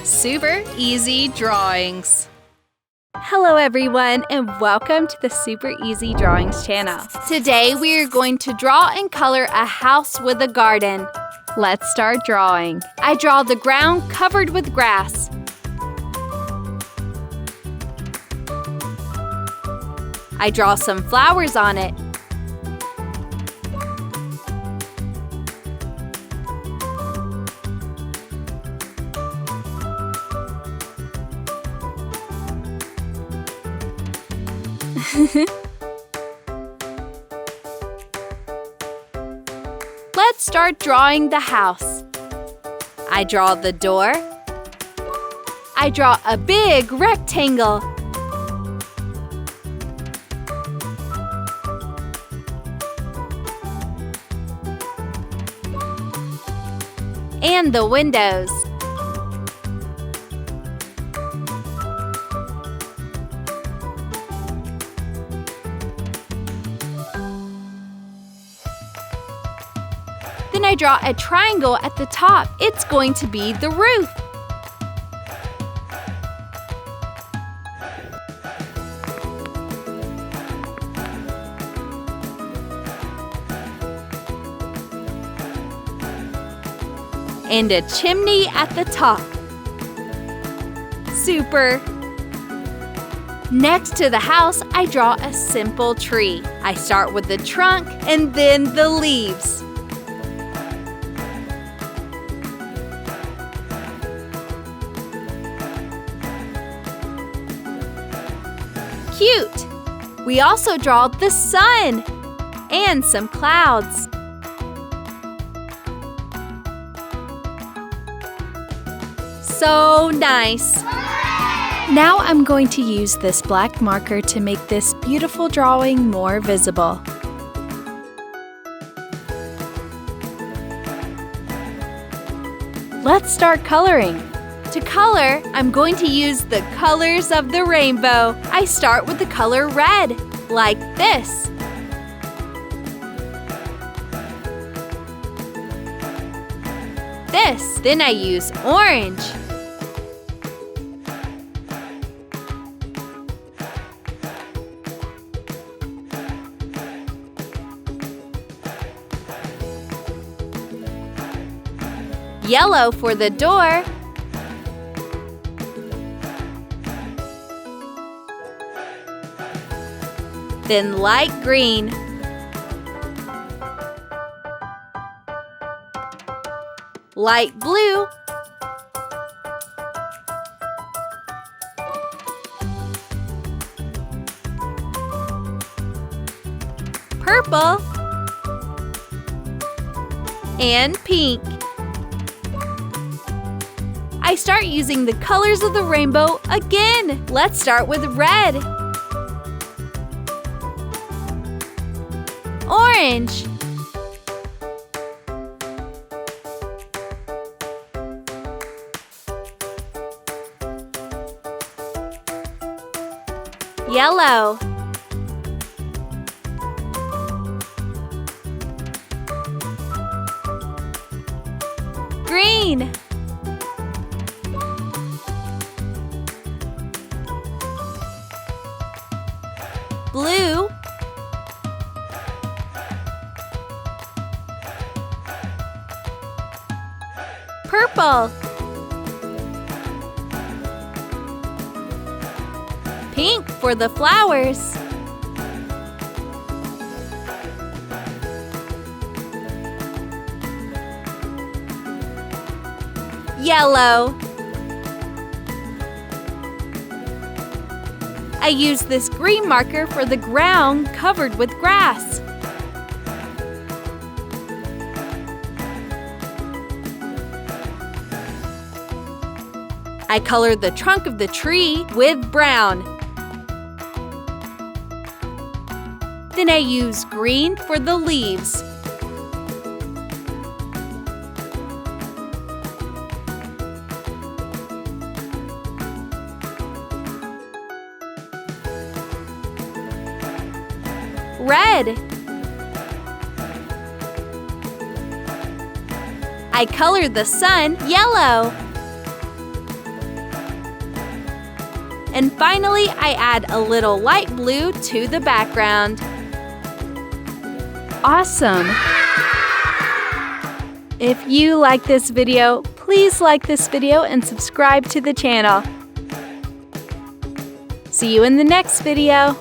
Super Easy Drawings. Hello everyone and welcome to the Super Easy Drawings channel. Today we are going to draw and color a house with a garden. Let's start drawing. I draw the ground covered with grass. I draw some flowers on it. Let's start drawing the house. I draw the door. I draw a big rectangle. And the windows. Then I draw a triangle at the top. It's going to be the roof. And a chimney at the top. Super! Next to the house, I draw a simple tree. I start with the trunk and then the leaves. Cute! We also draw the sun and some clouds. So nice! Now I'm going to use this black marker to make this beautiful drawing more visible. Let's start coloring. To color, I'm going to use the colors of the rainbow. I start with the color red, like this. Then I use orange. Yellow for the door. Then light green. Light blue. Purple. And pink. I start using the colors of the rainbow again. Let's start with red. Orange. Yellow. Green. Blue. Purple. Pink for the flowers. Yellow. I use this green marker for the ground covered with grass. I color the trunk of the tree with brown. Then I use green for the leaves. Red. I color the sun yellow. And finally, I add a little light blue to the background. Awesome! If you like this video, please like this video and subscribe to the channel. See you in the next video.